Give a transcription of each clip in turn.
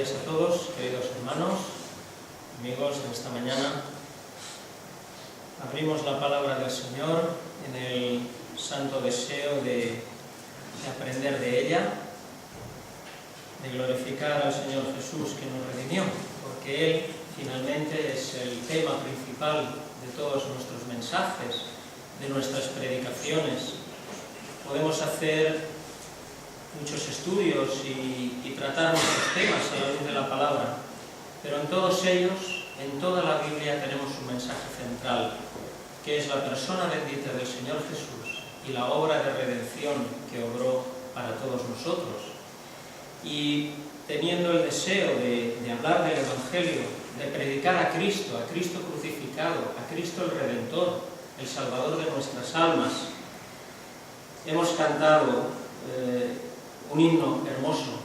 días a todos, queridos hermanos, amigos. En esta mañana abrimos la palabra del Señor en el santo deseo de aprender de ella, de glorificar al Señor Jesús que nos redimió, porque Él finalmente es el tema principal de todos nuestros mensajes, de nuestras predicaciones. Podemos hacer muchos estudios y tratar muchos temas a la luz de la palabra, pero en todos ellos, en toda la Biblia, tenemos un mensaje central, que es la persona bendita del Señor Jesús y la obra de redención que obró para todos nosotros. Y teniendo el deseo de hablar del Evangelio, de predicar a Cristo crucificado, a Cristo el Redentor, el Salvador de nuestras almas, hemos cantado un himno hermoso,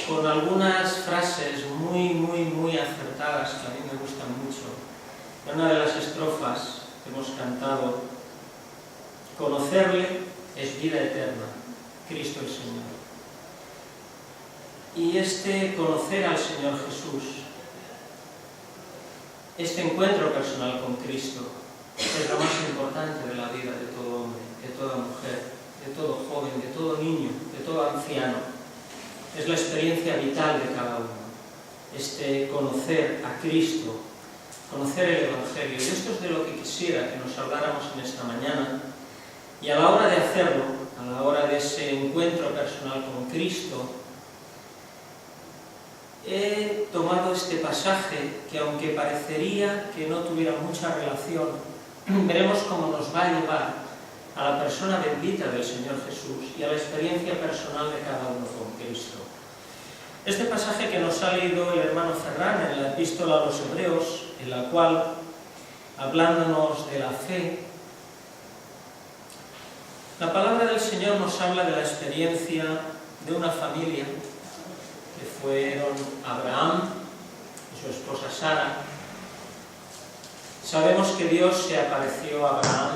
con algunas frases muy acertadas que a mí me gustan mucho. En una de las estrofas hemos cantado: conocerle es vida eterna, Cristo el Señor. Y este conocer al Señor Jesús, este encuentro personal con Cristo, es lo más importante de la vida de todo hombre, de toda mujer, de todo joven, de todo niño, de todo anciano. Es la experiencia vital de cada uno, este conocer a Cristo, conocer el Evangelio. Y esto es de lo que quisiera que nos habláramos en esta mañana. Y a la hora de hacerlo, a la hora de ese encuentro personal con Cristo, he tomado este pasaje que, aunque parecería que no tuviera mucha relación, veremos cómo nos va a llevar a la persona bendita del Señor Jesús y a la experiencia personal de cada uno con Cristo. Este pasaje que nos ha leído el hermano Ferran en la Epístola a los Hebreos, en la cual, hablándonos de la fe, la palabra del Señor nos habla de la experiencia de una familia que fueron Abraham y su esposa Sara. Sabemos que Dios se apareció a Abraham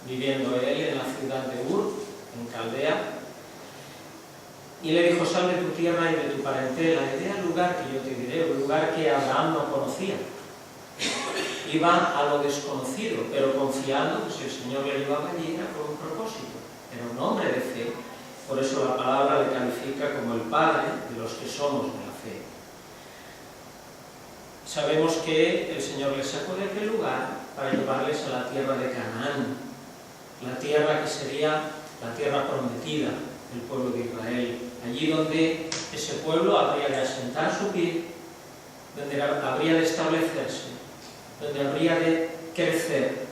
viviendo él en la ciudad de Ur, en Caldea, y le dijo: sal de tu tierra y de tu parentela y ve al lugar que yo te diré, un lugar que Abraham no conocía. Iba a lo desconocido, pero confiando que si el Señor le llevaba allí era por un propósito. Era un hombre de fe, por eso la palabra le califica como el padre de los que somos de la fe. Sabemos que el Señor les sacó de aquel lugar para llevarles a la tierra de Canaán, la tierra que sería la tierra prometida del pueblo de Israel, allí donde ese pueblo habría de asentar su pie, donde habría de establecerse, donde habría de crecer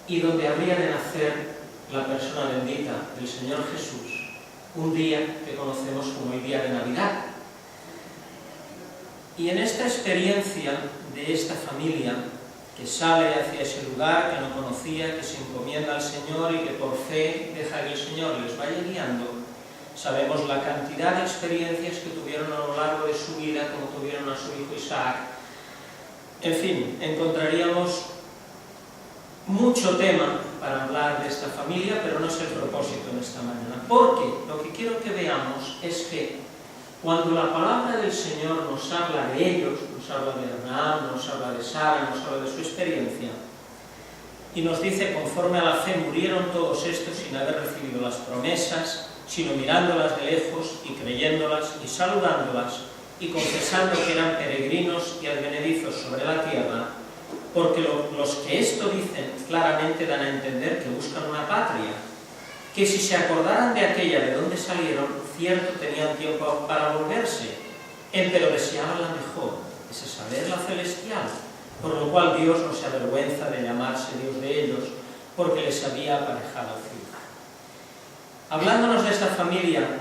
y donde habría de nacer la persona bendita del Señor Jesús, un día que conocemos como el día de Navidad. Y en esta experiencia de esta familia que sale hacia ese lugar que no conocía, que se encomienda al Señor y que por fe deja que el Señor les vaya guiando, sabemos la cantidad de experiencias que tuvieron a lo largo de su vida, como tuvieron a su hijo Isaac. En fin, encontraríamos mucho tema para hablar de esta familia, pero no es el propósito en esta mañana, porque lo que quiero que veamos es que cuando la palabra del Señor nos habla de ellos, nos habla de Abraham, nos habla de Sara, nos habla de su experiencia, y nos dice: conforme a la fe murieron todos estos sin haber recibido las promesas, sino mirándolas de lejos y creyéndolas y saludándolas y confesando que eran peregrinos y advenedizos sobre la tierra, porque los que esto dicen claramente dan a entender que buscan una patria, que si se acordaran de aquella de donde salieron, cierto tenían tiempo para volverse, pero deseaban la mejor, ese saber, la celestial, por lo cual Dios no se avergüenza de llamarse Dios de ellos, porque les había aparejado ciudad. Hablándonos de esta familia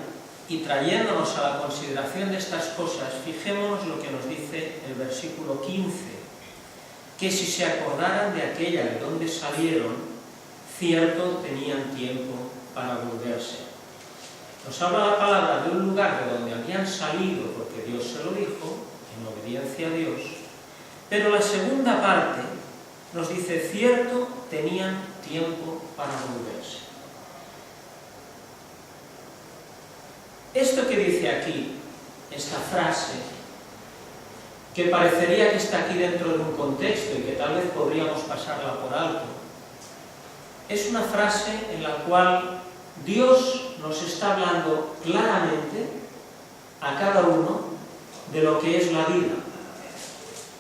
y trayéndonos a la consideración de estas cosas, fijémonos lo que nos dice el versículo 15, que si se acordaran de aquella de donde salieron, cierto tenían tiempo para volverse. Nos habla la palabra de un lugar de donde habían salido porque Dios se lo dijo, en obediencia a Dios, pero la segunda parte nos dice: cierto tenían tiempo para volverse. Esto que dice aquí esta frase, que parecería que está aquí dentro de un contexto y que tal vez podríamos pasarla por alto. Es una frase en la cual Dios nos está hablando claramente a cada uno de lo que es la vida,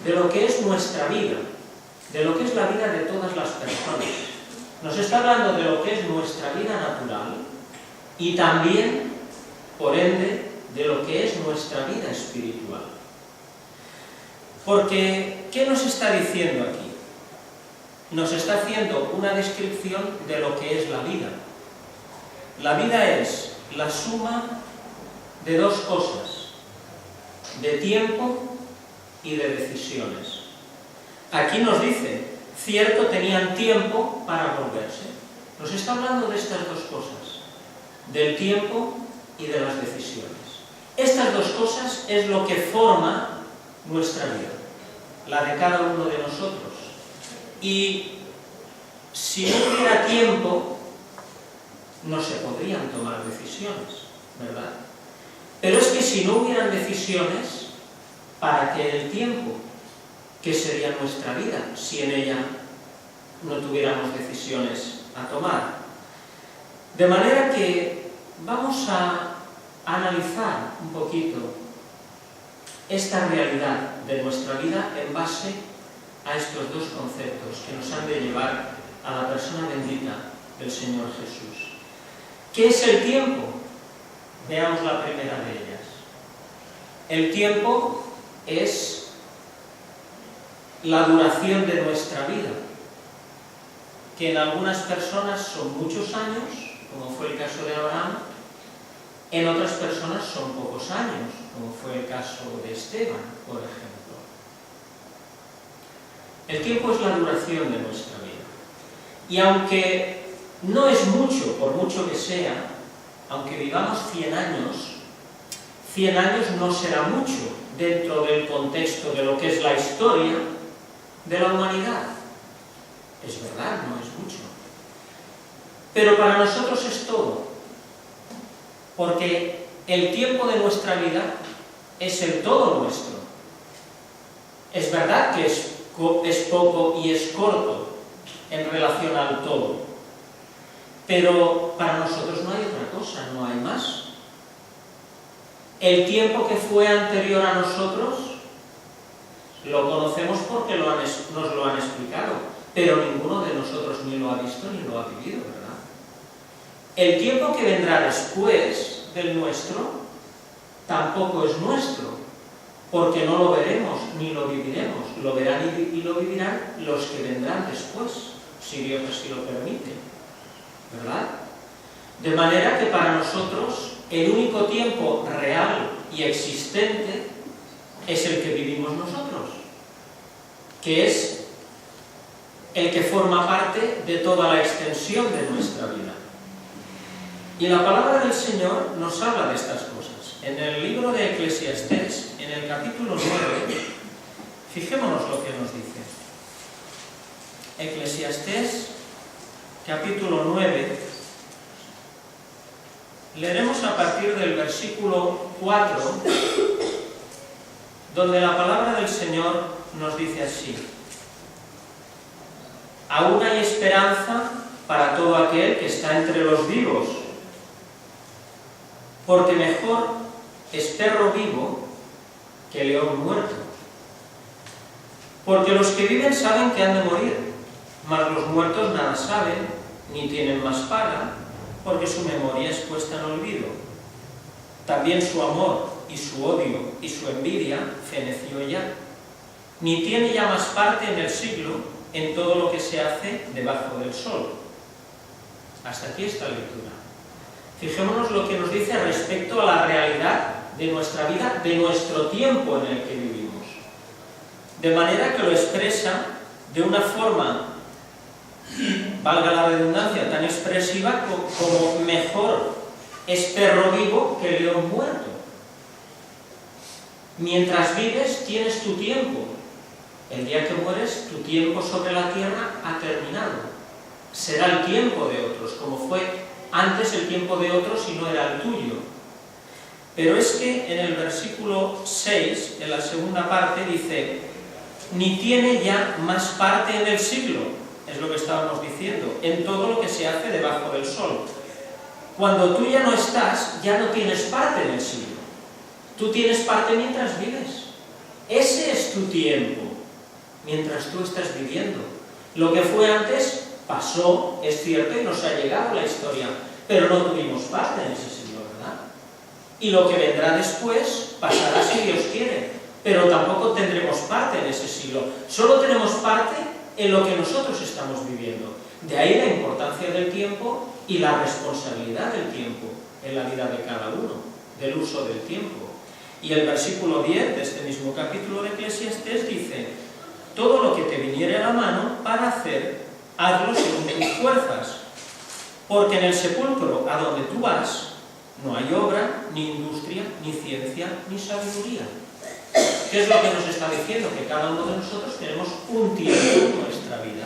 de lo que es nuestra vida, de lo que es la vida de todas las personas. Nos está hablando de lo que es nuestra vida natural y también, por ende, de lo que es nuestra vida espiritual. Porque, ¿qué nos está diciendo aquí? Nos está haciendo una descripción de lo que es la vida. La vida es la suma de dos cosas, de tiempo y de decisiones. Aquí nos dice, cierto, tenían tiempo para volverse. Nos está hablando de estas dos cosas, del tiempo y de las decisiones. Estas dos cosas es lo que forma nuestra vida, la de cada uno de nosotros. Y si no hubiera tiempo, no se podrían tomar decisiones, ¿verdad? Pero es que si no hubieran decisiones, ¿para qué el tiempo? ¿Qué sería nuestra vida si en ella no tuviéramos decisiones a tomar? De manera que vamos a analizar un poquito esta realidad de nuestra vida en base a estos dos conceptos que nos han de llevar a la persona bendita del Señor Jesús. ¿Qué es el tiempo? Veamos la primera de ellas. El tiempo es la duración de nuestra vida, que en algunas personas son muchos años, como fue el caso de Abraham, en otras personas son pocos años, como fue el caso de Esteban, por ejemplo. El tiempo es la duración de nuestra vida. Y aunque no es mucho, por mucho que sea, aunque vivamos 100 años no será mucho dentro del contexto de lo que es la historia de la humanidad. Es verdad, no es mucho. Pero para nosotros es todo. Porque el tiempo de nuestra vida es el todo nuestro. Es verdad que es poco y es corto en relación al todo. Pero para nosotros no hay otra cosa, no hay más. El tiempo que fue anterior a nosotros lo conocemos porque nos lo han explicado, pero ninguno de nosotros ni lo ha visto ni lo ha vivido, ¿verdad? El tiempo que vendrá después del nuestro tampoco es nuestro, porque no lo veremos ni lo viviremos, lo verán y lo vivirán los que vendrán después, si Dios así lo permite, ¿verdad? De manera que para nosotros el único tiempo real y existente es el que vivimos nosotros, que es el que forma parte de toda la extensión de nuestra vida. Y la palabra del Señor nos habla de estas cosas. En el libro de Eclesiastés, en el capítulo 9, fijémonos lo que nos dice. Eclesiastés, capítulo 9, leeremos a partir del versículo 4, donde la palabra del Señor nos dice así: aún hay esperanza para todo aquel que está entre los vivos, porque mejor es perro vivo que león muerto. Porque los que viven saben que han de morir, mas los muertos nada saben, ni tienen más paga, porque su memoria es puesta en olvido. También su amor y su odio y su envidia feneció ya. Ni tiene ya más parte en el siglo en todo lo que se hace debajo del sol. Hasta aquí esta lectura. Fijémonos lo que nos dice respecto a la realidad de nuestra vida, de nuestro tiempo en el que vivimos. De manera que lo expresa de una forma, valga la redundancia, tan expresiva como mejor es perro vivo que león muerto. Mientras vives tienes tu tiempo. El día que mueres, tu tiempo sobre la tierra ha terminado. Será el tiempo de otros, como fue antes el tiempo de otros y no era el tuyo. Pero es que en el versículo 6, en la segunda parte, dice, ni tiene ya más parte en el siglo, es lo que estábamos diciendo, en todo lo que se hace debajo del sol. Cuando tú ya no estás, ya no tienes parte en el siglo. Tú tienes parte mientras vives. Ese es tu tiempo, mientras tú estás viviendo. Lo que fue antes pasó, es cierto, y nos ha llegado la historia, pero no tuvimos parte en ese siglo, ¿verdad? Y lo que vendrá después pasará si Dios quiere, pero tampoco tendremos parte en ese siglo. Solo tenemos parte en lo que nosotros estamos viviendo. De ahí la importancia del tiempo y la responsabilidad del tiempo en la vida de cada uno, del uso del tiempo. Y el versículo 10 de este mismo capítulo de Eclesiastés dice, todo lo que te viniere a la mano para hacer, hazlo según tus fuerzas, porque en el sepulcro a donde tú vas no hay obra, ni industria, ni ciencia, ni sabiduría. ¿Qué es lo que nos está diciendo? Que cada uno de nosotros tenemos un tiempo en nuestra vida.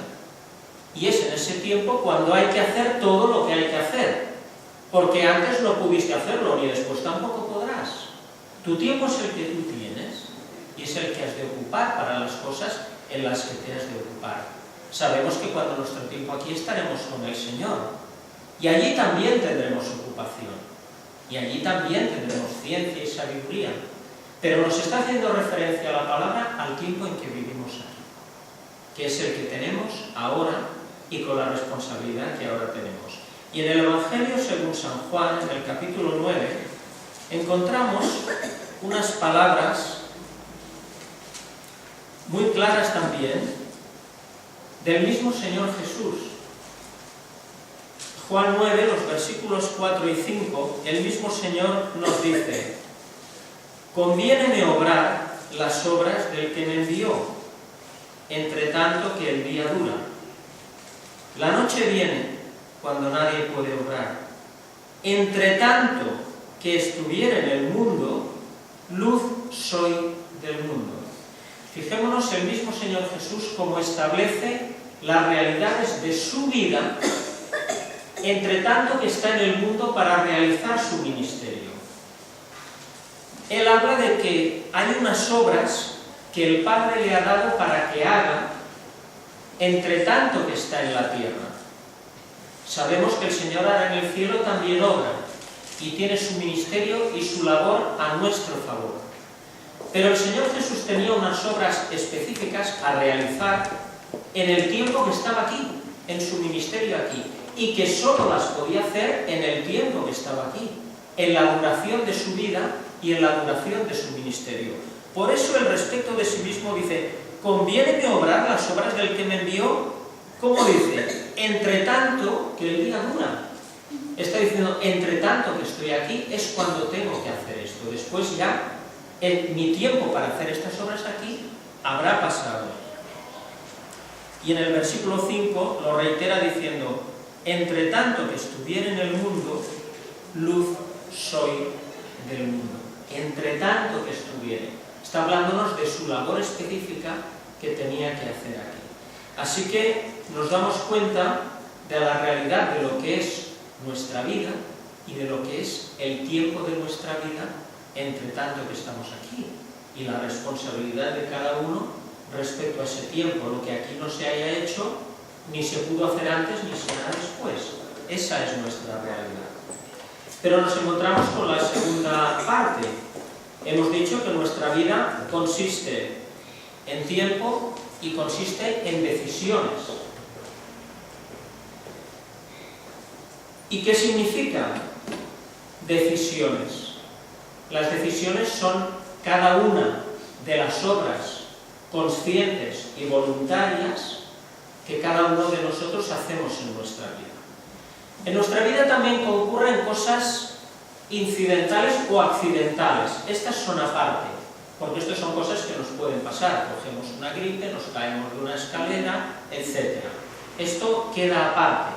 Y es en ese tiempo cuando hay que hacer todo lo que hay que hacer. Porque antes no pudiste hacerlo, ni después tampoco podrás. Tu tiempo es el que tú tienes y es el que has de ocupar para las cosas en las que te has de ocupar. Sabemos que cuando nuestro tiempo aquí estaremos con el Señor. Y allí también tendremos ocupación. Y allí también tendremos ciencia y sabiduría. Pero nos está haciendo referencia a la palabra al tiempo en que vivimos aquí, que es el que tenemos ahora y con la responsabilidad que ahora tenemos. Y en el Evangelio según San Juan, en el capítulo 9, encontramos unas palabras muy claras también del mismo Señor Jesús. Juan 9, los versículos 4 y 5, el mismo Señor nos dice, conviéneme obrar las obras del que me envió, entre tanto que el día dura. La noche viene cuando nadie puede obrar. Entre tanto que estuviera en el mundo, luz soy del mundo. Fijémonos el mismo Señor Jesús como establece las realidades de su vida, entre tanto que está en el mundo para realizar su ministerio. Él habla de que hay unas obras que el Padre le ha dado para que haga, entre tanto que está en la tierra. Sabemos que el Señor ahora en el cielo también obra, y tiene su ministerio y su labor a nuestro favor. Pero el Señor Jesús tenía unas obras específicas a realizar en el tiempo que estaba aquí, en su ministerio aquí, y que solo las podía hacer en el tiempo que estaba aquí, en la duración de su vida y en la duración de su ministerio. Por eso el respecto de sí mismo dice, conviéneme obrar las obras del que me envió, ¿cómo dice? Entre tanto que el día dura. Está diciendo, entre tanto que estoy aquí es cuando tengo que hacer esto. Después ya, mi tiempo para hacer estas obras aquí habrá pasado. Y en el versículo 5 lo reitera diciendo, entre tanto que estuviera en el mundo, luz soy del mundo. Entre tanto que estuviera. Está hablándonos de su labor específica que tenía que hacer aquí. Así que nos damos cuenta de la realidad de lo que es nuestra vida y de lo que es el tiempo de nuestra vida entre tanto que estamos aquí y la responsabilidad de cada uno respecto a ese tiempo, lo que aquí no se haya hecho ni se pudo hacer antes ni se hará después. Esa es nuestra realidad. Pero nos encontramos con la segunda parte. Hemos dicho que nuestra vida consiste en tiempo y consiste en decisiones. ¿Y qué significa decisiones? Las decisiones son cada una de las obras conscientes y voluntarias que cada uno de nosotros hacemos en nuestra vida. En nuestra vida también concurren cosas incidentales o accidentales. Estas son aparte, porque estas son cosas que nos pueden pasar. Cogemos una gripe, nos caemos de una escalera, etc. Esto queda aparte.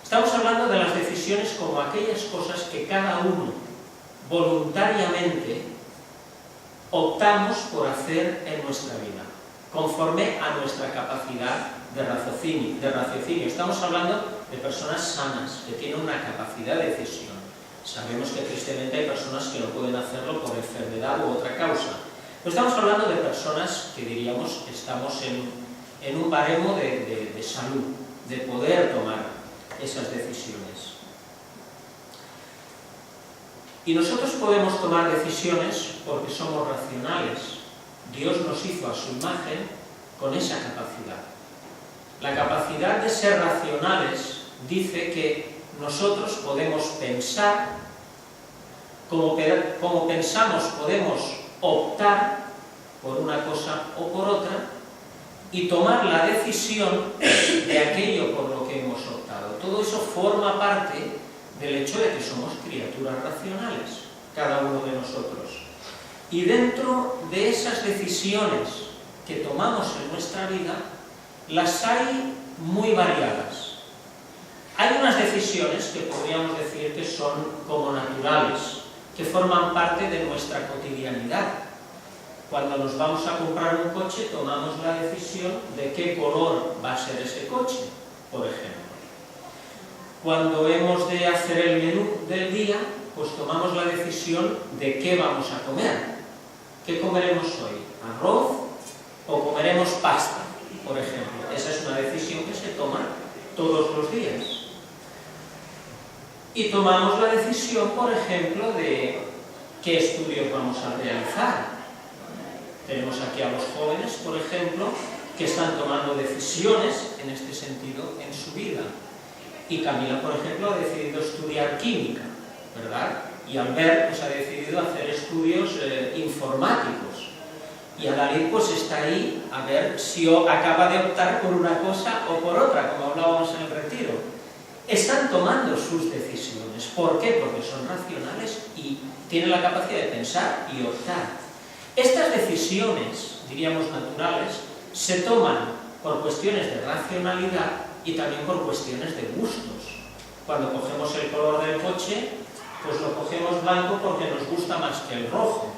Estamos hablando de las decisiones como aquellas cosas que cada uno voluntariamente optamos por hacer en nuestra vida, conforme a nuestra capacidad de raciocinio. Estamos hablando de personas sanas, que tienen una capacidad de decisión. Sabemos que tristemente hay personas que no pueden hacerlo por enfermedad u otra causa. Pero estamos hablando de personas que diríamos que estamos en un baremo de salud, de poder tomar esas decisiones. Y nosotros podemos tomar decisiones porque somos racionales. Dios nos hizo a su imagen con esa capacidad. La capacidad de ser racionales dice que nosotros podemos pensar, como pensamos podemos optar por una cosa o por otra y tomar la decisión de aquello por lo que hemos optado. Todo eso forma parte del hecho de que somos criaturas racionales, cada uno de nosotros. Y dentro de esas decisiones que tomamos en nuestra vida, las hay muy variadas. Hay unas decisiones que podríamos decir que son como naturales, que forman parte de nuestra cotidianidad. Cuando nos vamos a comprar un coche, tomamos la decisión de qué color va a ser ese coche, por ejemplo. Cuando hemos de hacer el menú del día, pues tomamos la decisión de qué vamos a comer. ¿Qué comeremos hoy? ¿Arroz o comeremos pasta, por ejemplo? Esa es una decisión que se toma todos los días. Y tomamos la decisión, por ejemplo, de qué estudios vamos a realizar. Tenemos aquí a los jóvenes, por ejemplo, que están tomando decisiones en este sentido en su vida. Y Camila, por ejemplo, ha decidido estudiar química, ¿verdad? Y Albert pues, ha decidido hacer estudios informáticos. Y Adalid pues está ahí a ver si acaba de optar por una cosa o por otra, como hablábamos en el retiro. Están tomando sus decisiones. ¿Por qué? Porque son racionales y tienen la capacidad de pensar y optar. Estas decisiones, diríamos naturales, se toman por cuestiones de racionalidad y también por cuestiones de gustos. Cuando cogemos el color del coche, pues lo cogemos blanco porque nos gusta más que el rojo.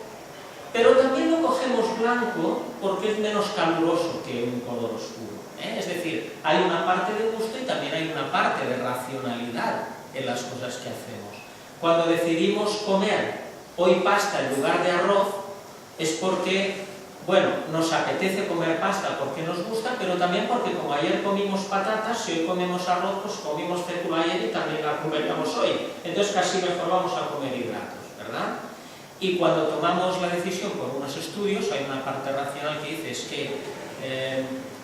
Pero también lo cogemos blanco porque es menos caluroso que un color oscuro. Es decir, hay una parte de gusto y también hay una parte de racionalidad en las cosas que hacemos. Cuando decidimos comer hoy pasta en lugar de arroz, es porque, bueno, nos apetece comer pasta porque nos gusta, pero también porque como ayer comimos patatas, si hoy comemos arroz, pues comimos fécula ayer y también la comeríamos hoy. Entonces casi mejor vamos a comer hidratos, ¿verdad? Y cuando tomamos la decisión por unos estudios, hay una parte racional que dice, es que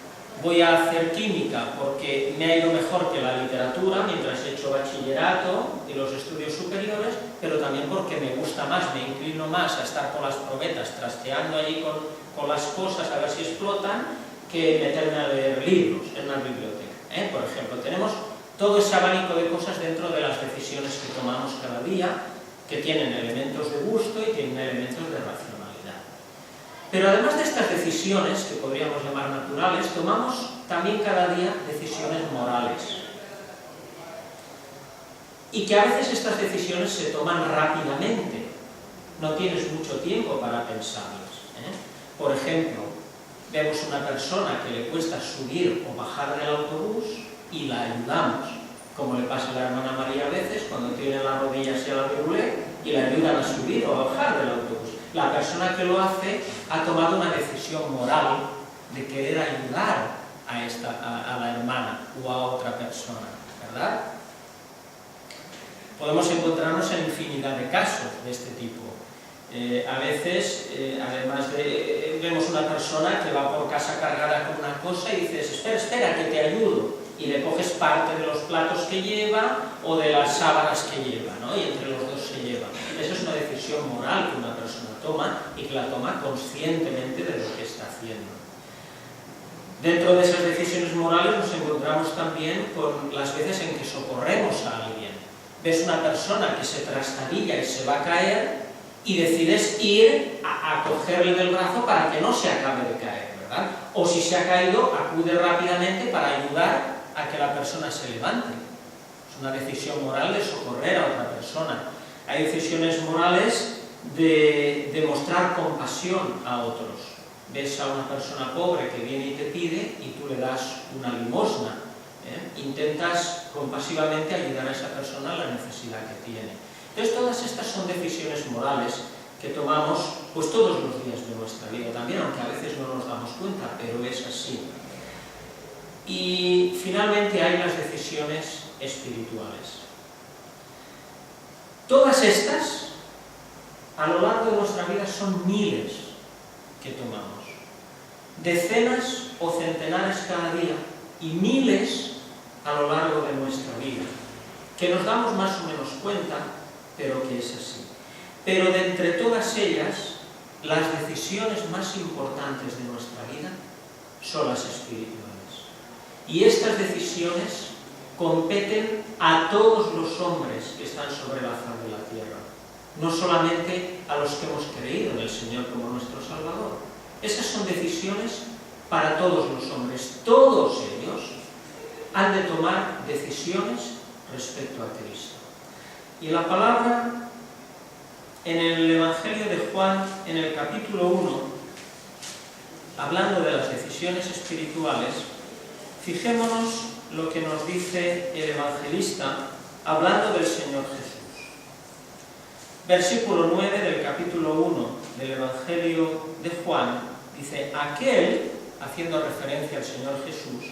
voy a hacer química porque me ha ido mejor que la literatura mientras he hecho bachillerato y los estudios superiores, pero también porque me gusta más, me inclino más a estar con las probetas, trasteando allí con las cosas a ver si explotan, que meterme a leer libros en la biblioteca. Por ejemplo, tenemos todo ese abanico de cosas dentro de las decisiones que tomamos cada día, que tienen elementos de gusto y tienen elementos de racionalidad. Pero además de estas decisiones, que podríamos llamar naturales, tomamos también cada día decisiones morales. Y que a veces estas decisiones se toman rápidamente. No tienes mucho tiempo para pensarlas. Por ejemplo, vemos una persona que le cuesta subir o bajar del autobús y la ayudamos. Como le pasa a la hermana María a veces, cuando tiene las rodillas y la virulé, y la ayudan a subir o a bajar del autobús. La persona que lo hace ha tomado una decisión moral de querer ayudar a la hermana o a otra persona, ¿verdad? Podemos encontrarnos en infinidad de casos de este tipo. A veces, además vemos una persona que va por casa cargada con una cosa y dices, espera, que te ayudo. Y le coges parte de los platos que lleva o de las sábanas que lleva, ¿no? Y entre los dos se lleva. Esa es una decisión moral que una persona toma y que la toma conscientemente de lo que está haciendo. Dentro de esas decisiones morales nos encontramos también con las veces en que socorremos a alguien. Ves una persona que se trastabilla y se va a caer y decides ir a cogerle del brazo para que no se acabe de caer, ¿verdad? O si se ha caído, acude rápidamente para ayudar a que la persona se levante. Es una decisión moral de socorrer a otra persona. Hay decisiones morales de mostrar compasión a otros. Ves a una persona pobre que viene y te pide y tú le das una limosna. Intentas compasivamente ayudar a esa persona a la necesidad que tiene. Entonces todas estas son decisiones morales que tomamos pues todos los días de nuestra vida también, aunque a veces no nos damos cuenta, pero es así. Y finalmente hay las decisiones espirituales. Todas estas, a lo largo de nuestra vida, son miles que tomamos. Decenas o centenares cada día y miles a lo largo de nuestra vida, que nos damos más o menos cuenta, pero que es así. Pero de entre todas ellas, las decisiones más importantes de nuestra vida son las espirituales. Y estas decisiones competen a todos los hombres que están sobre la faz de la tierra, no solamente a los que hemos creído en el Señor como nuestro Salvador. Esas son decisiones para todos los hombres. Todos ellos han de tomar decisiones respecto a Cristo. Y la palabra en el Evangelio de Juan, en el capítulo 1, hablando de las decisiones espirituales, fijémonos lo que nos dice el evangelista hablando del Señor Jesús. Versículo 9 del capítulo 1 del Evangelio de Juan dice: aquel, haciendo referencia al Señor Jesús,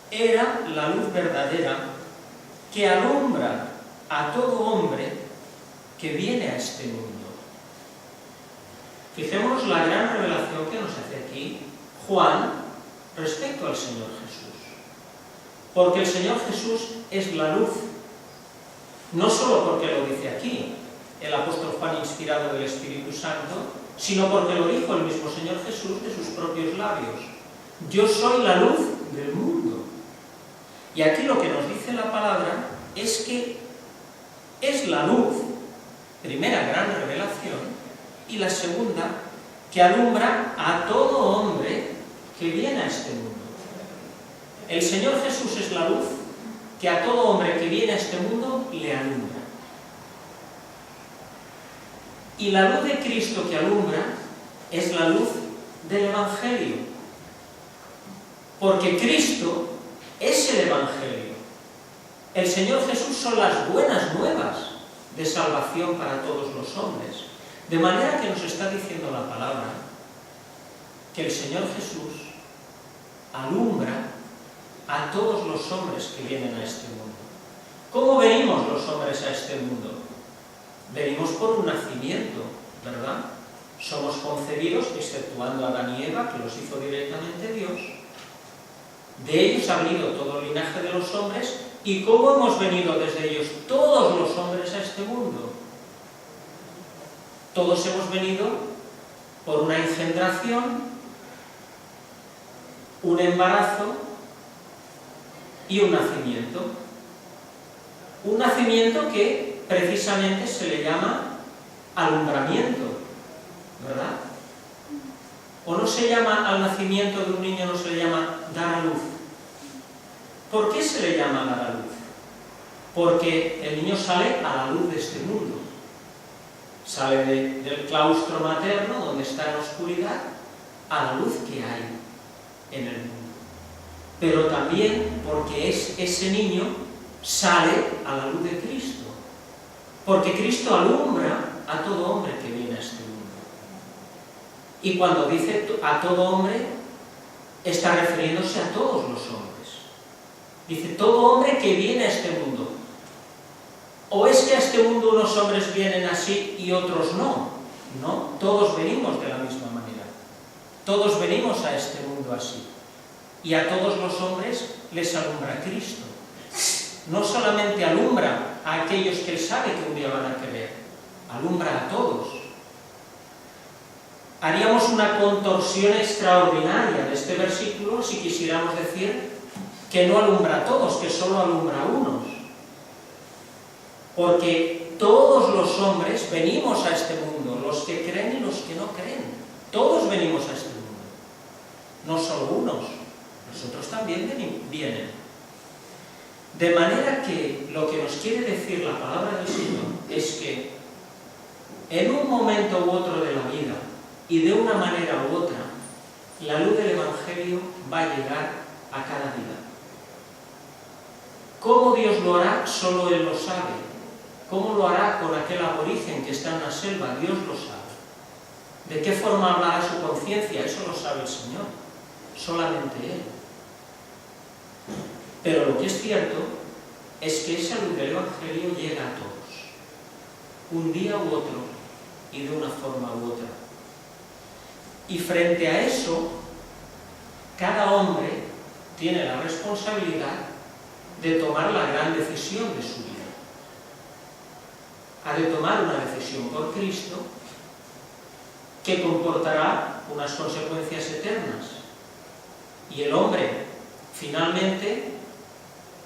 era la luz verdadera que alumbra a todo hombre que viene a este mundo. Fijémonos la gran revelación que nos hace aquí Juan respecto al Señor Jesús. Porque el Señor Jesús es la luz, no solo porque lo dice aquí el apóstol Juan inspirado del Espíritu Santo, sino porque lo dijo el mismo Señor Jesús de sus propios labios: yo soy la luz del mundo. Y aquí lo que nos dice la palabra es que es la luz, primera gran revelación, y la segunda, que alumbra a todo hombre que viene a este mundo. El Señor Jesús es la luz que a todo hombre que viene a este mundo le alumbra. Y la luz de Cristo que alumbra es la luz del Evangelio. Porque Cristo es el Evangelio. El Señor Jesús son las buenas nuevas de salvación para todos los hombres. De manera que nos está diciendo la palabra que el Señor Jesús alumbra a todos los hombres que vienen a este mundo. ¿Cómo venimos los hombres a este mundo? Venimos por un nacimiento, ¿verdad? Somos concebidos, exceptuando a Adán y Eva, que los hizo directamente Dios. De ellos ha venido todo el linaje de los hombres. ¿Y cómo hemos venido desde ellos todos los hombres a este mundo? Todos hemos venido por una engendración, un embarazo y un nacimiento. Un nacimiento que precisamente se le llama alumbramiento, ¿verdad? ¿O no se llama al nacimiento de un niño, no se le llama dar a luz? ¿Por qué se le llama dar a luz? Porque el niño sale a la luz de este mundo. Sale del claustro materno, donde está en la oscuridad, a la luz que hay en el mundo. Pero también porque ese niño sale a la luz de Cristo. Porque Cristo alumbra a todo hombre que viene a este mundo. Y cuando dice a todo hombre, está refiriéndose a todos los hombres. Dice todo hombre que viene a este mundo. ¿O es que a este mundo unos hombres vienen así y otros no? No, todos venimos de la misma manera. Todos venimos a este mundo así. Y a todos los hombres les alumbra Cristo. No solamente alumbra a aquellos que Él sabe que un día van a querer, alumbra a todos. Haríamos una contorsión extraordinaria de este versículo si quisiéramos decir que no alumbra a todos, que solo alumbra a unos. Porque todos los hombres venimos a este mundo, los que creen y los que no creen. Todos venimos a este mundo. No solo unos, los otros también vienen. De manera que lo que nos quiere decir la palabra del Señor es que en un momento u otro de la vida y de una manera u otra, la luz del Evangelio va a llegar a cada vida. ¿Cómo Dios lo hará? Solo Él lo sabe. ¿Cómo lo hará con aquel aborigen que está en la selva? Dios lo sabe. ¿De qué forma hablará su conciencia? Eso lo sabe el Señor, solamente Él. Pero lo que es cierto es que esa luz del Evangelio llega a todos, un día u otro y de una forma u otra. Y frente a eso, cada hombre tiene la responsabilidad de tomar la gran decisión de su vida. Ha de tomar una decisión por Cristo que comportará unas consecuencias eternas. Y el hombre, finalmente,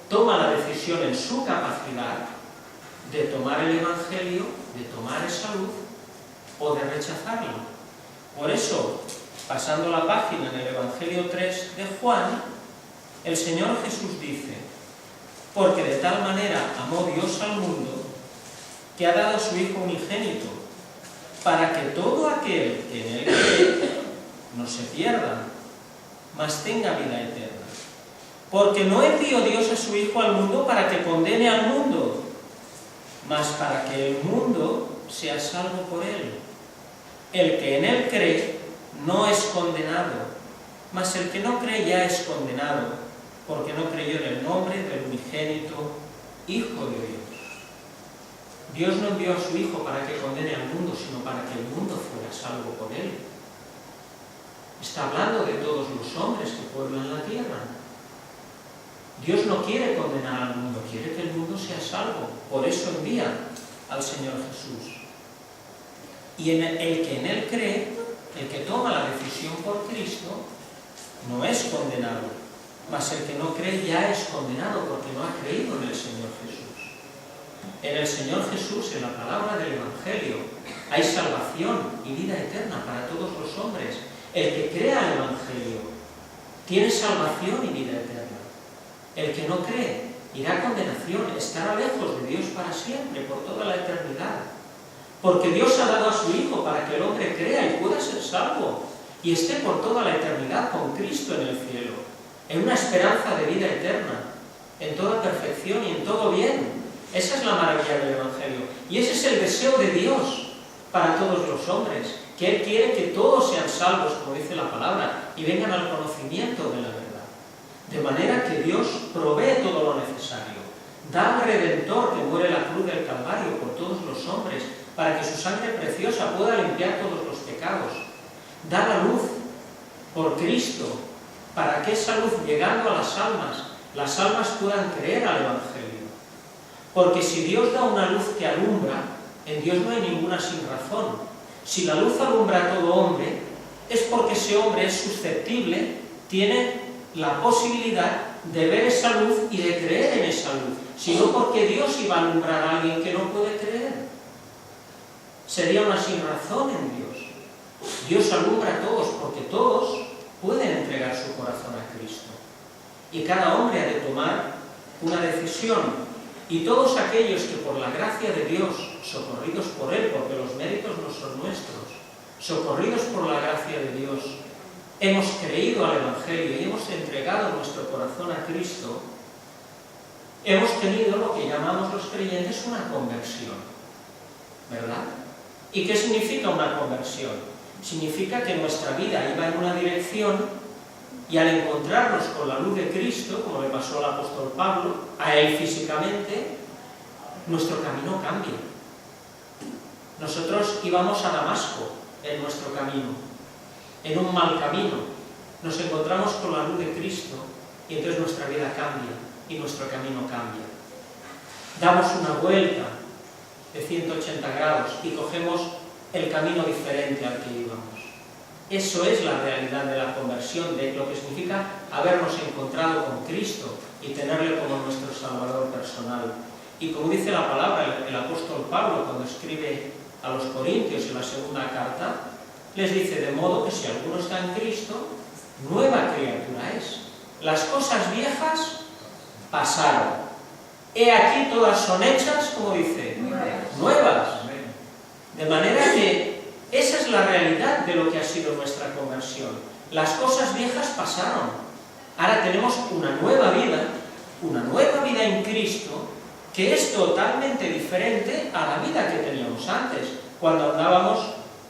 toma la decisión en su capacidad de tomar el Evangelio, de tomar esa luz o de rechazarlo. Por eso, pasando la página en el Evangelio 3 de Juan, el Señor Jesús dice: porque de tal manera amó Dios al mundo, que ha dado a su Hijo unigénito, para que todo aquel que en Él cree no se pierda, mas tenga vida eterna. Porque no envió Dios a su Hijo al mundo para que condene al mundo, mas para que el mundo sea salvo por Él. El que en Él cree no es condenado, mas el que no cree ya es condenado, porque no creyó en el nombre del unigénito Hijo de Dios. Dios no envió a su Hijo para que condene al mundo, sino para que el mundo fuera salvo por Él. Está hablando de todos los hombres que pueblan la tierra. Dios no quiere condenar al mundo, quiere que el mundo sea salvo. Por eso envía al Señor Jesús. Y el que en Él cree, el que toma la decisión por Cristo, no es condenado, mas el que no cree ya es condenado porque no ha creído en el Señor Jesús. En el Señor Jesús, en la palabra del Evangelio, hay salvación y vida eterna para todos los hombres. El que crea el Evangelio tiene salvación y vida eterna. El que no cree irá a condenación, estará lejos de Dios para siempre, por toda la eternidad. Porque Dios ha dado a su Hijo para que el hombre crea y pueda ser salvo y esté por toda la eternidad con Cristo en el cielo, en una esperanza de vida eterna, en toda perfección y en todo bien. Esa es la maravilla del Evangelio. Y ese es el deseo de Dios para todos los hombres, que Él quiere que todos sean salvos, como dice la palabra, y vengan al conocimiento de la verdad. De manera que Dios provee todo lo necesario. Da al Redentor que muere en la cruz del Calvario por todos los hombres, para que su sangre preciosa pueda limpiar todos los pecados. Da la luz por Cristo, para que esa luz, llegando a las almas puedan creer al Evangelio. Porque si Dios da una luz que alumbra, en Dios no hay ninguna sin razón. Si la luz alumbra a todo hombre, es porque ese hombre es susceptible, tiene la posibilidad de ver esa luz y de creer en esa luz. Sino porque Dios iba a alumbrar a alguien que no puede creer. Sería una sin razón en Dios. Dios alumbra a todos porque todos pueden entregar su corazón a Cristo. Y cada hombre ha de tomar una decisión. Y todos aquellos que por la gracia de Dios, socorridos por Él, porque los méritos no son nuestros, socorridos por la gracia de Dios, hemos creído al Evangelio y hemos entregado nuestro corazón a Cristo, hemos tenido lo que llamamos los creyentes una conversión, ¿verdad? ¿Y qué significa una conversión? Significa que nuestra vida iba en una dirección y al encontrarnos con la luz de Cristo, como le pasó al apóstol Pablo, a él físicamente, nuestro camino cambia. Nosotros íbamos a Damasco en nuestro camino, en un mal camino. Nos encontramos con la luz de Cristo y entonces nuestra vida cambia y nuestro camino cambia. Damos una vuelta de 180 grados y cogemos el camino diferente al que íbamos. Eso es la realidad de la conversión, de lo que significa habernos encontrado con Cristo y tenerle como nuestro Salvador personal. Y como dice la palabra, el apóstol Pablo, cuando escribe a los Corintios en la segunda carta, les dice: de modo que si alguno está en Cristo, nueva criatura es. Las cosas viejas pasaron. He aquí todas son hechas, como dice, nuevas. De manera que esa es la realidad de lo que ha sido nuestra conversión. Las cosas viejas pasaron. Ahora tenemos una nueva vida en Cristo, que es totalmente diferente a la vida que teníamos antes, cuando andábamos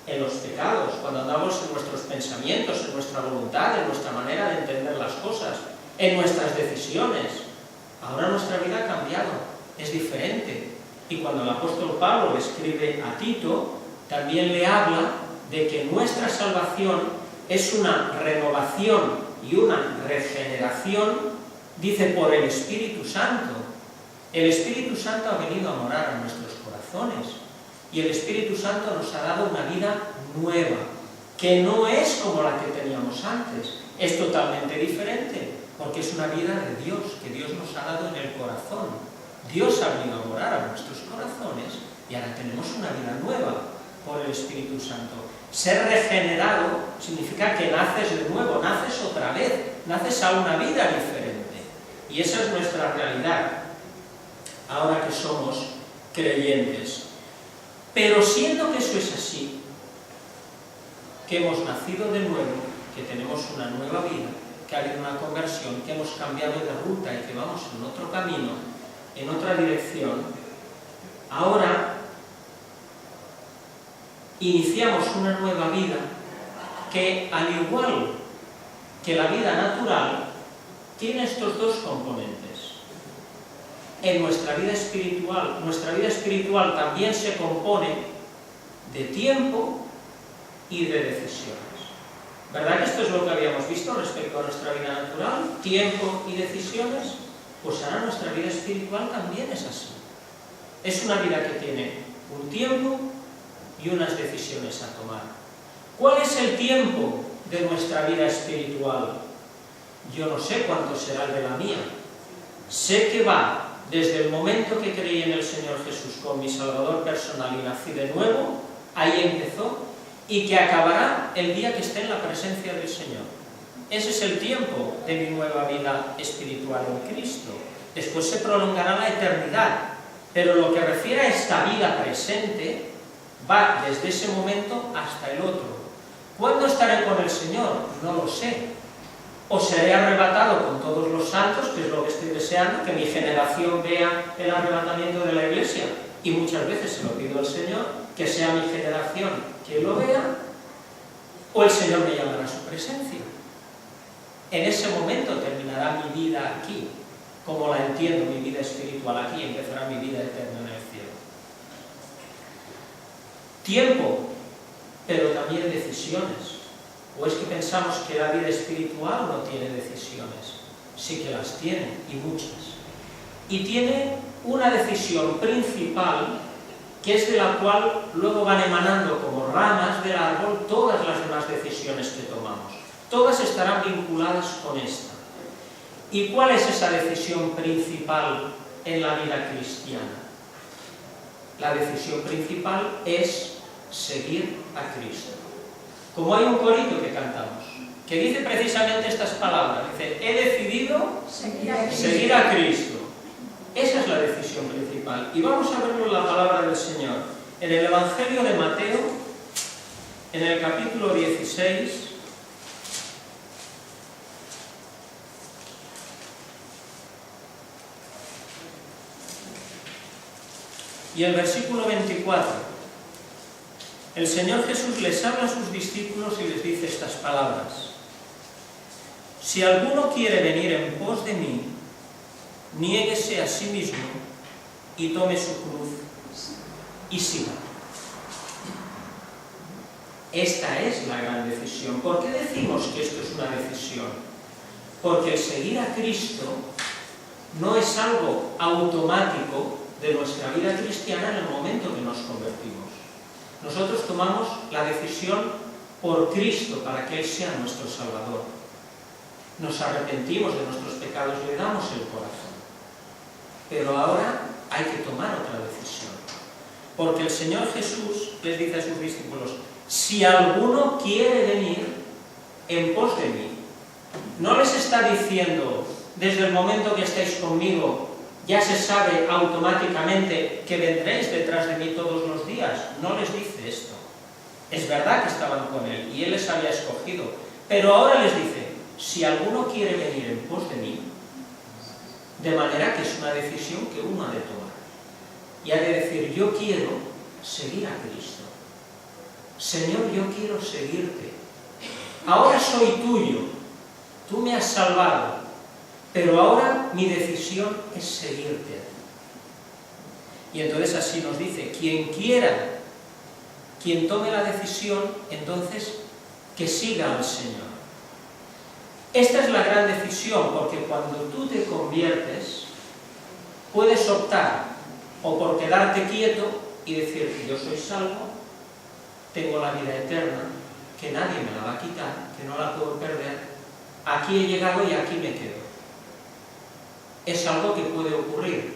en los pecados, cuando andábamos en nuestros pensamientos, en nuestra voluntad, en nuestra manera de entender las cosas, en nuestras decisiones. Ahora nuestra vida ha cambiado, es diferente. Y cuando el apóstol Pablo le escribe a Tito, también le habla de que nuestra salvación es una renovación y una regeneración, dice, por el Espíritu Santo. El Espíritu Santo ha venido a morar a nuestros corazones y el Espíritu Santo nos ha dado una vida nueva, que no es como la que teníamos antes, es totalmente diferente, porque es una vida de Dios, que Dios nos ha dado en el corazón. Dios ha venido a morar a nuestros corazones y ahora tenemos una vida nueva por el Espíritu Santo. Ser regenerado significa que naces de nuevo, naces otra vez, naces a una vida diferente. Y esa es nuestra realidad, ahora que somos creyentes. Pero siendo que eso es así, que hemos nacido de nuevo, que tenemos una nueva vida, que ha habido una conversión, que hemos cambiado de ruta y que vamos en otro camino, en otra dirección, ahora iniciamos una nueva vida que, al igual que la vida natural, tiene estos dos componentes. En nuestra vida espiritual también se compone de tiempo y de decisiones. ¿Verdad que esto es lo que habíamos visto respecto a nuestra vida natural? Tiempo y decisiones. Pues ahora nuestra vida espiritual también es así. Es una vida que tiene un tiempo y unas decisiones a tomar. ¿Cuál es el tiempo de nuestra vida espiritual? Yo no sé cuánto será el de la mía. Sé que va desde el momento que creí en el Señor Jesús como mi Salvador personal y nací de nuevo, ahí empezó, y que acabará el día que esté en la presencia del Señor. Ese es el tiempo de mi nueva vida espiritual en Cristo. Después se prolongará la eternidad, pero lo que refiere a esta vida presente va desde ese momento hasta el otro. ¿Cuándo estaré con el Señor? No lo sé. O seré arrebatado con todos los santos, que es lo que estoy deseando, que mi generación vea el arrebatamiento de la Iglesia. Y muchas veces se lo pido al Señor, que sea mi generación quien lo vea, o el Señor me llamará a su presencia. En ese momento terminará mi vida aquí, como la entiendo, mi vida espiritual aquí, empezará mi vida eterna en el cielo. Tiempo, pero también decisiones. ¿O es que pensamos que la vida espiritual no tiene decisiones? Sí que las tiene, y muchas. Y tiene una decisión principal, que es de la cual luego van emanando como ramas del árbol todas las demás decisiones que tomamos. Todas estarán vinculadas con esta. ¿Y cuál es esa decisión principal en la vida cristiana? La decisión principal es seguir a Cristo. Como hay un corito que cantamos, que dice precisamente estas palabras, dice, he decidido seguir a Cristo. Esa es la decisión principal. Y vamos a verlo en la palabra del Señor. En el Evangelio de Mateo, en el capítulo 16, y el versículo 24. El Señor Jesús les habla a sus discípulos y les dice estas palabras. Si alguno quiere venir en pos de mí, niéguese a sí mismo y tome su cruz y siga. Esta es la gran decisión. ¿Por qué decimos que esto es una decisión? Porque el seguir a Cristo no es algo automático de nuestra vida cristiana en el momento que nos convertimos. Nosotros tomamos la decisión por Cristo para que Él sea nuestro Salvador. Nos arrepentimos de nuestros pecados y le damos el corazón. Pero ahora hay que tomar otra decisión. Porque el Señor Jesús les dice a sus discípulos, si alguno quiere venir en pos de mí, no les está diciendo, desde el momento que estáis conmigo, ya se sabe automáticamente que vendréis detrás de mí todos los días. No les dice esto. Es verdad que estaban con Él y Él les había escogido. Pero ahora les dice, si alguno quiere venir en pos de mí, De manera que es una decisión que uno ha de tomar. Y ha de decir, yo quiero seguir a Cristo. Señor, yo quiero seguirte. Ahora soy tuyo. Tú me has salvado. Pero ahora mi decisión es seguirte a ti. Y entonces así nos dice, quien quiera, quien tome la decisión, entonces que siga al Señor. Esta es la gran decisión, porque cuando tú te conviertes, puedes optar o por quedarte quieto y decir, yo soy salvo, tengo la vida eterna, que nadie me la va a quitar, que no la puedo perder, aquí he llegado y aquí me quedo. Es algo que puede ocurrir.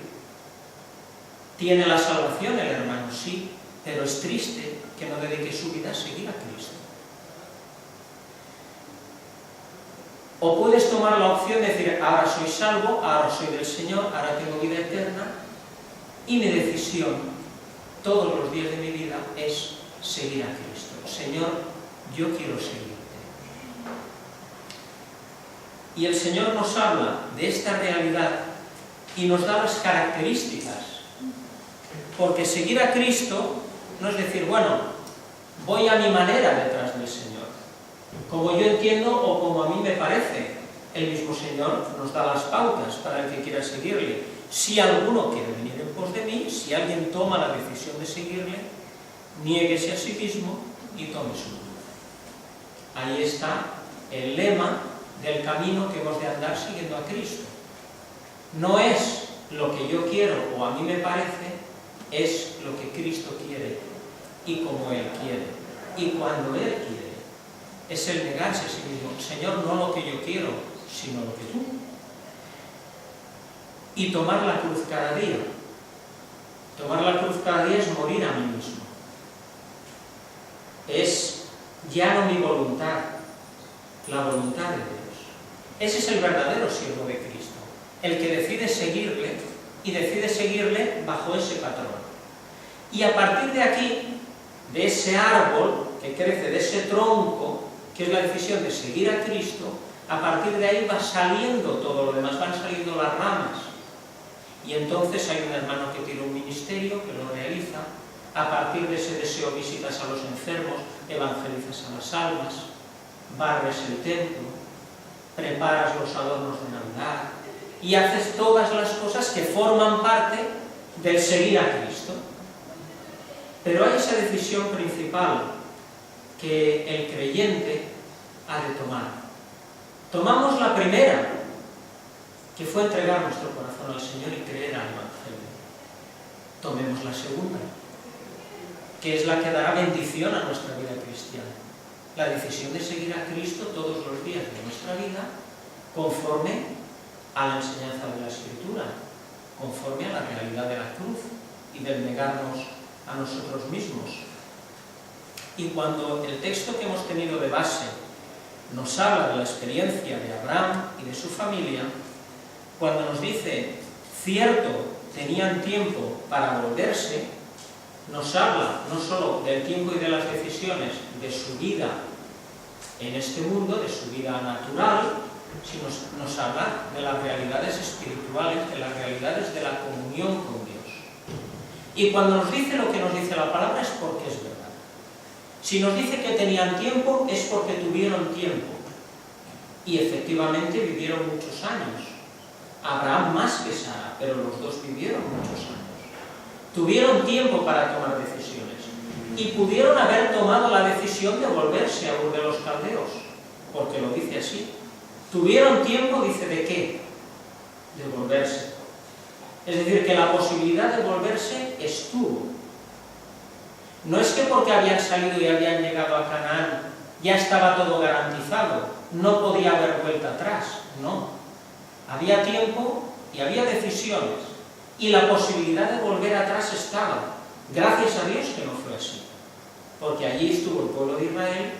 ¿Tiene la salvación el hermano? Sí, pero es triste que no dedique su vida a seguir a Cristo. O puedes tomar la opción de decir, ahora soy salvo, ahora soy del Señor, ahora tengo vida eterna, y mi decisión todos los días de mi vida es seguir a Cristo. Señor, yo quiero seguirte. Y el Señor nos habla de esta realidad y nos da las características. Porque seguir a Cristo no es decir, bueno, voy a mi manera detrás del Señor, como yo entiendo o como a mí me parece. El mismo Señor nos da las pautas para el que quiera seguirle. Si alguno quiere venir en pos de mí, si alguien toma la decisión de seguirle, niéguese a sí mismo y tome su cruz. Ahí está el lema del camino que hemos de andar siguiendo a Cristo. No es lo que yo quiero o a mí me parece, es lo que Cristo quiere y como Él quiere y cuando Él quiere. Es el negarse a sí mismo. Señor, no lo que yo quiero, sino lo que tú. Y tomar la cruz cada día. Tomar la cruz cada día es morir a mí mismo. Es ya no mi voluntad, la voluntad de Dios. Ese es el verdadero siervo de Cristo, el que decide seguirle y decide seguirle bajo ese patrón. Y a partir de aquí, de ese árbol que crece, de ese tronco, que es la decisión de seguir a Cristo, a partir de ahí va saliendo todo lo demás, van saliendo las ramas. Y entonces hay un hermano que tiene un ministerio, que lo realiza. A partir de ese deseo visitas a los enfermos, evangelizas a las almas, barres el templo, preparas los adornos de Navidad y haces todas las cosas que forman parte del seguir a Cristo. Pero hay esa decisión principal que el creyente ha de tomar. Tomamos la primera, que fue entregar nuestro corazón al Señor y creer al Evangelio. Tomemos la segunda, que es la que dará bendición a nuestra vida cristiana. La decisión de seguir a Cristo todos los días de nuestra vida, conforme a la enseñanza de la Escritura, conforme a la realidad de la cruz y del negarnos a nosotros mismos. Y cuando el texto que hemos tenido de base nos habla de la experiencia de Abraham y de su familia, cuando nos dice, cierto, tenían tiempo para volverse, nos habla no solo del tiempo y de las decisiones de su vida en este mundo, de su vida natural, sino nos habla de las realidades espirituales, de las realidades de la comunión con Dios. Y cuando nos dice lo que nos dice la palabra es porque es verdad. Si nos dice que tenían tiempo es porque tuvieron tiempo. Y efectivamente vivieron muchos años. Abraham más que Sara, pero los dos vivieron muchos años. Tuvieron tiempo para tomar decisiones y pudieron haber tomado la decisión de volverse a Ur de los Caldeos, porque lo dice así. Tuvieron tiempo, dice, ¿de qué? De volverse. Es decir, que la posibilidad de volverse estuvo. No es que porque habían salido y habían llegado a Canaán ya estaba todo garantizado, no podía haber vuelta atrás, no. Había tiempo y había decisiones. Y la posibilidad de volver atrás estaba. Gracias a Dios que no fue así. Porque allí estuvo el pueblo de Israel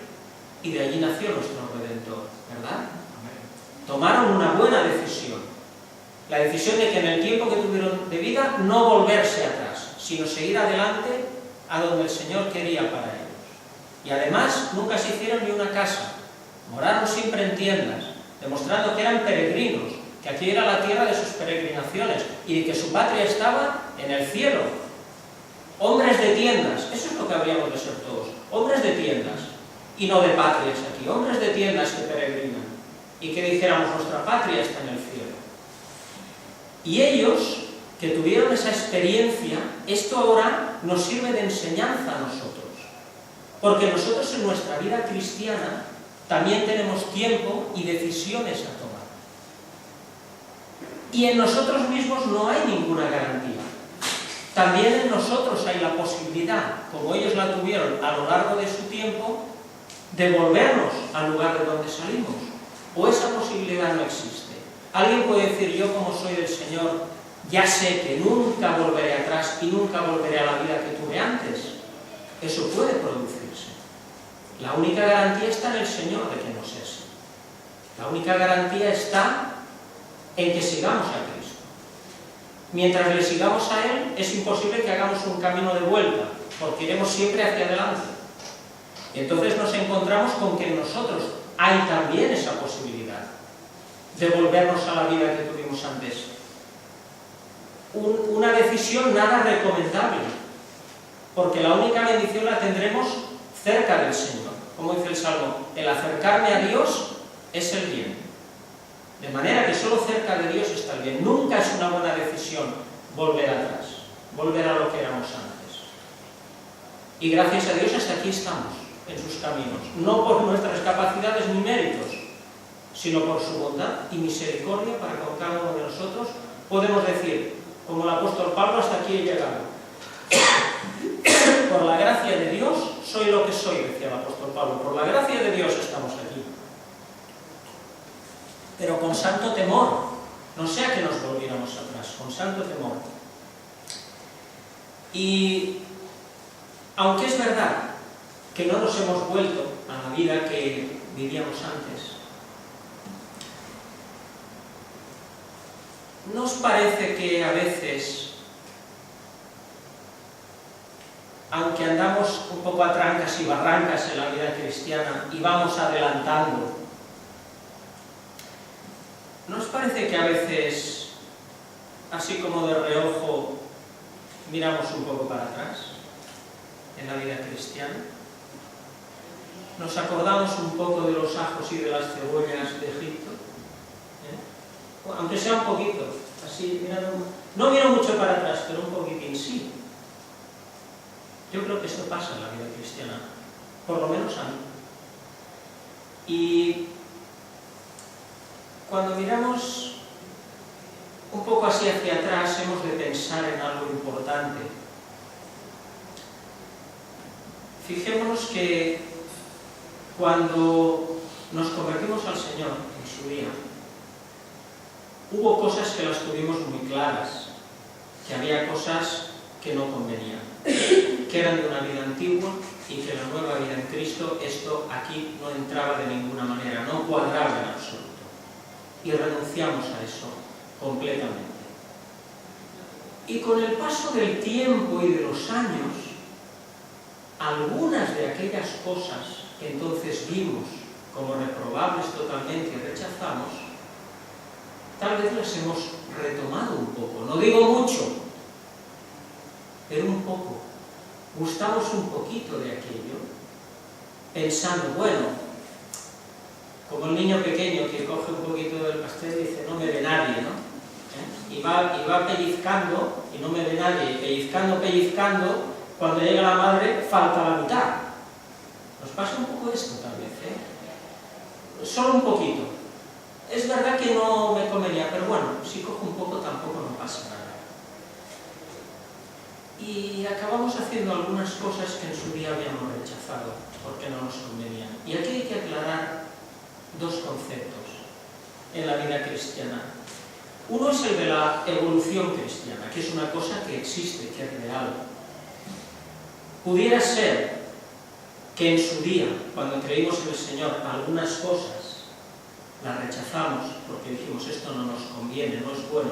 y de allí nació nuestro Redentor, ¿verdad? Tomaron una buena decisión. La decisión de que en el tiempo que tuvieron de vida no volverse atrás, sino seguir adelante a donde el Señor quería para ellos. Y además nunca se hicieron ni una casa. Moraron siempre en tiendas, demostrando que eran peregrinos, que aquí era la tierra de sus peregrinaciones y que su patria estaba en el cielo. Hombres de tiendas, eso es lo que habríamos de ser todos, hombres de tiendas, y no de patrias aquí, hombres de tiendas que peregrinan, y que dijéramos, nuestra patria está en el cielo. Y ellos, que tuvieron esa experiencia, esto ahora nos sirve de enseñanza a nosotros, porque nosotros en nuestra vida cristiana también tenemos tiempo y decisiones a tomar. Y en nosotros mismos no hay ninguna garantía. También en nosotros hay la posibilidad, como ellos la tuvieron a lo largo de su tiempo, de volvernos al lugar de donde salimos. O esa posibilidad no existe. Alguien puede decir, yo como soy del Señor, ya sé que nunca volveré atrás y nunca volveré a la vida que tuve antes. Eso puede producirse. La única garantía está en el Señor de que no sea así. La única garantía está en que sigamos a Cristo. Mientras le sigamos a Él, es imposible que hagamos un camino de vuelta, porque iremos siempre hacia adelante. Y entonces nos encontramos con que en nosotros hay también esa posibilidad de volvernos a la vida que tuvimos antes. Una decisión nada recomendable, porque la única bendición la tendremos cerca del Señor. Como dice el Salmo, el acercarme a Dios es el bien. De manera que solo cerca de Dios está el bien. Nunca es una buena decisión volver atrás, volver a lo que éramos antes. Y gracias a Dios hasta aquí estamos, en sus caminos. No por nuestras capacidades ni méritos, sino por su bondad y misericordia para con cada uno de nosotros. Podemos decir, como el apóstol Pablo, hasta aquí he llegado. Por la gracia de Dios soy lo que soy, decía el apóstol Pablo. Por la gracia de Dios estamos aquí. Pero con santo temor, no sea que nos volviéramos atrás, con santo temor. Y aunque es verdad que no nos hemos vuelto a la vida que vivíamos antes, ¿no os parece que a veces, aunque andamos un poco a trancas y barrancas en la vida cristiana y vamos adelantando, ¿no os parece que a veces, así como de reojo, miramos un poco para atrás en la vida cristiana? ¿Nos acordamos un poco de los ajos y de las cebollas de Egipto? Aunque sea un poquito, así, mirando, no miro mucho para atrás, pero un poquitín sí. Yo creo que esto pasa en la vida cristiana, por lo menos a mí. Y cuando miramos un poco así hacia atrás, hemos de pensar en algo importante. Fijémonos que cuando nos convertimos al Señor en su día, hubo cosas que las tuvimos muy claras, que había cosas que no convenían, que eran de una vida antigua y que la nueva vida en Cristo, esto aquí no entraba de ninguna manera, no cuadraba en absoluto. Y renunciamos a eso completamente. Y con el paso del tiempo y de los años, algunas de aquellas cosas que entonces vimos como reprobables totalmente y rechazamos, tal vez las hemos retomado un poco, no digo mucho, pero un poco. Gustamos un poquito de aquello, pensando, bueno, como el niño pequeño que coge un poquito del pastel y dice, no me ve nadie, ¿no? Y va pellizcando, y no me ve nadie, y pellizcando, cuando llega la madre, falta la mitad. Nos pasa un poco esto, tal vez, Solo un poquito. Es verdad que no me comería, pero bueno, si cojo un poco tampoco no pasa nada. Y acabamos haciendo algunas cosas que en su día habíamos rechazado, porque no nos convenían. Y aquí hay que aclarar dos conceptos en la vida cristiana. Uno es el de la evolución cristiana, que es una cosa que existe, que es real. Pudiera ser que en su día, cuando creímos en el Señor, algunas cosas las rechazamos porque dijimos esto no nos conviene, no es bueno.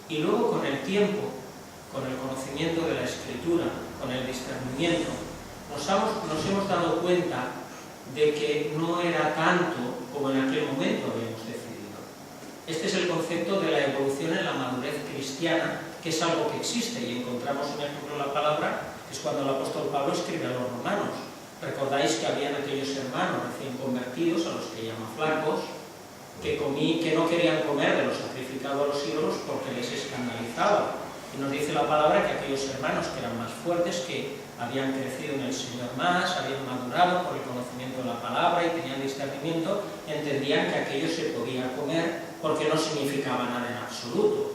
Y luego con el tiempo, con el conocimiento de la Escritura, con el discernimiento, nos hemos dado cuenta de que no era tanto como en aquel momento habíamos decidido. Este es el concepto de la evolución en la madurez cristiana, que es algo que existe, y encontramos un ejemplo en la palabra, que es cuando el apóstol Pablo escribe a los romanos. Recordáis que habían aquellos hermanos recién convertidos, a los que llama flacos, que no querían comer de lo sacrificado a los ídolos porque les escandalizaba. Y nos dice la palabra que aquellos hermanos que eran más fuertes, que habían crecido en el Señor más, habían madurado por el conocimiento de la palabra y tenían discernimiento, entendían que aquello se podía comer porque no significaba nada en absoluto.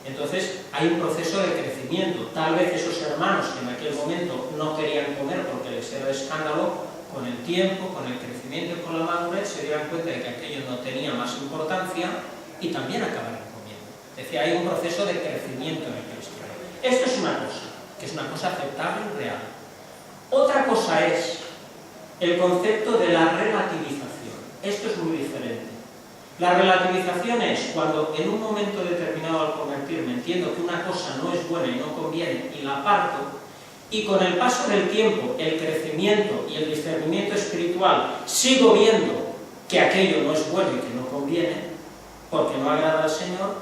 Entonces hay un proceso de crecimiento. Tal vez esos hermanos que en aquel momento no querían comer porque les era escándalo, con el tiempo, con el crecimiento y con la madurez se dieran cuenta de que aquello no tenía más importancia y también acabaron comiendo. Es decir, hay un proceso de crecimiento en el cristiano. Esto es una cosa, que es una cosa aceptable y real. Otra cosa es el concepto de la relativización. Esto es muy diferente. La relativización es cuando en un momento determinado al convertirme entiendo que una cosa no es buena y no conviene y la aparto, y con el paso del tiempo, el crecimiento y el discernimiento espiritual sigo viendo que aquello no es bueno y que no conviene porque no agrada al Señor,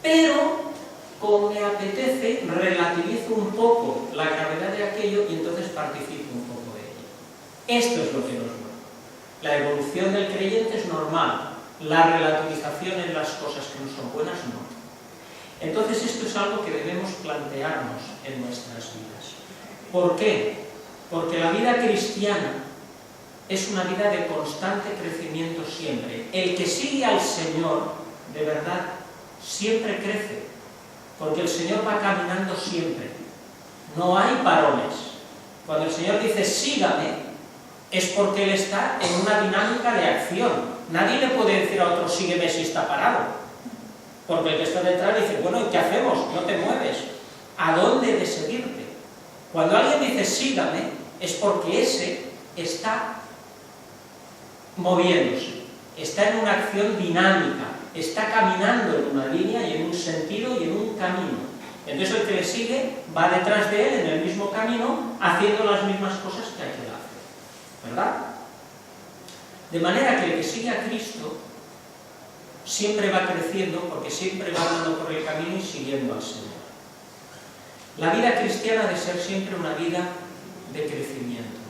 pero como me apetece relativizo un poco la gravedad de aquello y entonces participo un poco de ello. Esto es lo que no es bueno. La evolución del creyente es normal. La relativización en las cosas que no son buenas, no. Entonces esto es algo que debemos plantearnos en nuestras vidas. ¿Por qué? Porque la vida cristiana es una vida de constante crecimiento siempre. El que sigue al Señor, de verdad, siempre crece, porque el Señor va caminando siempre. No hay parones. Cuando el Señor dice, sígame, es porque Él está en una dinámica de acción. Nadie le puede decir a otro, sígueme si está parado. Porque el que está detrás dice, bueno, ¿y qué hacemos? No te mueves. ¿A dónde de seguirte? Cuando alguien dice, sígame, es porque ese está moviéndose. Está en una acción dinámica. Está caminando en una línea y en un sentido y en un camino. Entonces el que le sigue va detrás de él en el mismo camino, haciendo las mismas cosas que aquel hace. ¿Verdad? De manera que el que sigue a Cristo siempre va creciendo porque siempre va andando por el camino y siguiendo al Señor. La vida cristiana ha de ser siempre una vida de crecimiento.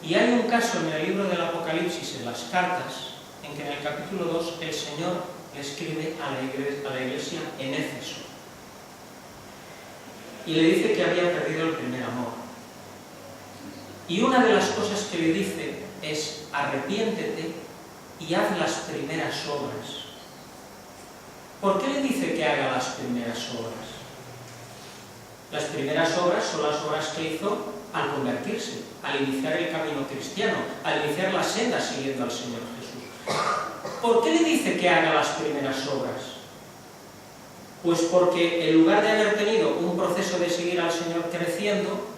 Y hay un caso en el libro del Apocalipsis, en las cartas, en que en el capítulo 2 el Señor le escribe a la iglesia en Éfeso. Y le dice que había perdido el primer amor. Y una de las cosas que le dice es, arrepiéntete y haz las primeras obras. ¿Por qué le dice que haga las primeras obras? Las primeras obras son las obras que hizo al convertirse, al iniciar el camino cristiano, al iniciar la senda siguiendo al Señor Jesús. ¿Por qué le dice que haga las primeras obras? Pues porque en lugar de haber tenido un proceso de seguir al Señor creciendo,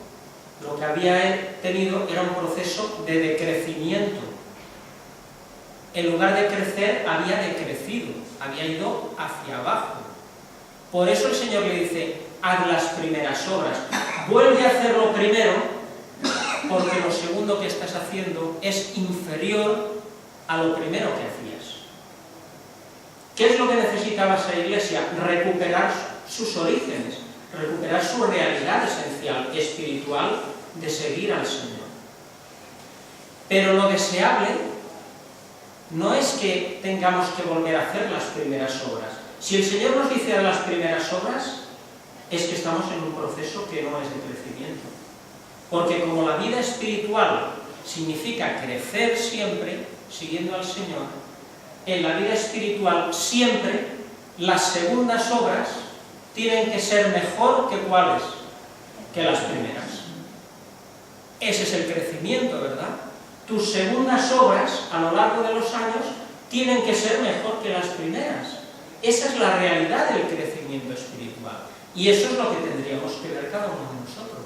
lo que había tenido era un proceso de decrecimiento. En lugar de crecer, había decrecido, había ido hacia abajo. Por eso el Señor le dice, haz las primeras obras. Vuelve a hacer lo primero, porque lo segundo que estás haciendo es inferior a lo primero que hacías. ¿Qué es lo que necesitaba esa iglesia? Recuperar sus orígenes, recuperar su realidad esencial, espiritual, de seguir al Señor. Pero lo deseable no es que tengamos que volver a hacer las primeras obras. Si el Señor nos dice a las primeras obras, es que estamos en un proceso que no es de crecimiento. Porque como la vida espiritual significa crecer siempre, siguiendo al Señor, en la vida espiritual siempre las segundas obras tienen que ser mejor que ¿cuáles? Que las primeras. Ese es el crecimiento, ¿verdad? Tus segundas obras a lo largo de los años tienen que ser mejor que las primeras. Esa es la realidad del crecimiento espiritual. Y eso es lo que tendríamos que ver cada uno de nosotros.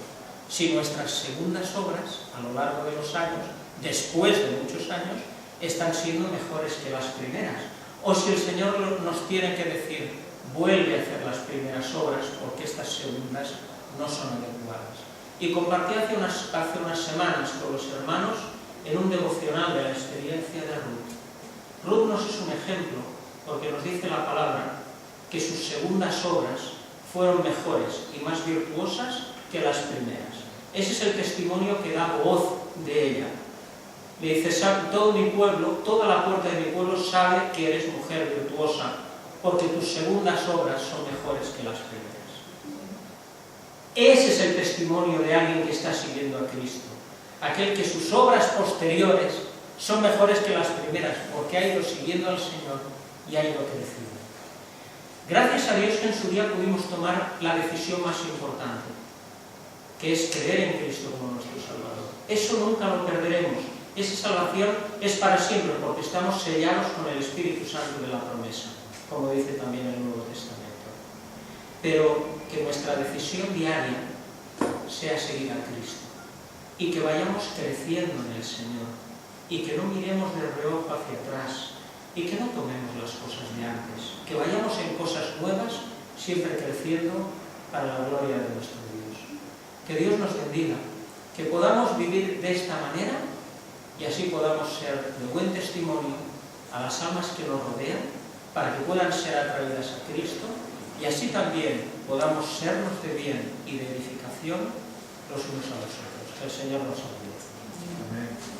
Si nuestras segundas obras a lo largo de los años, después de muchos años, están siendo mejores que las primeras. O si el Señor nos tiene que decir, vuelve a hacer las primeras obras porque estas segundas no son adecuadas. Y compartí hace unas semanas con los hermanos en un devocional de la experiencia de Ruth. Ruth nos es un ejemplo porque nos dice la palabra que sus segundas obras fueron mejores y más virtuosas que las primeras. Ese es el testimonio que da voz de ella. Le dice, todo mi pueblo, toda la puerta de mi pueblo sabe que eres mujer virtuosa, porque tus segundas obras son mejores que las primeras. Ese es el testimonio de alguien que está siguiendo a Cristo. Aquel que sus obras posteriores son mejores que las primeras, porque ha ido siguiendo al Señor y ha ido creciendo. Gracias a Dios que en su día pudimos tomar la decisión más importante, que es creer en Cristo como nuestro Salvador. Eso nunca lo perderemos. Esa salvación es para siempre, porque estamos sellados con el Espíritu Santo de la promesa, como dice también el Nuevo Testamento. Pero que nuestra decisión diaria sea seguir a Cristo, y que vayamos creciendo en el Señor, y que no miremos de reojo hacia atrás, y que no tomemos las cosas de antes, que vayamos en cosas nuevas, siempre creciendo para la gloria de nuestro Dios. Que Dios nos bendiga, que podamos vivir de esta manera y así podamos ser de buen testimonio a las almas que nos rodean, para que puedan ser atraídas a Cristo, y así también podamos sernos de bien y de edificación los unos a los otros. Que el Señor nos ayude. Amén.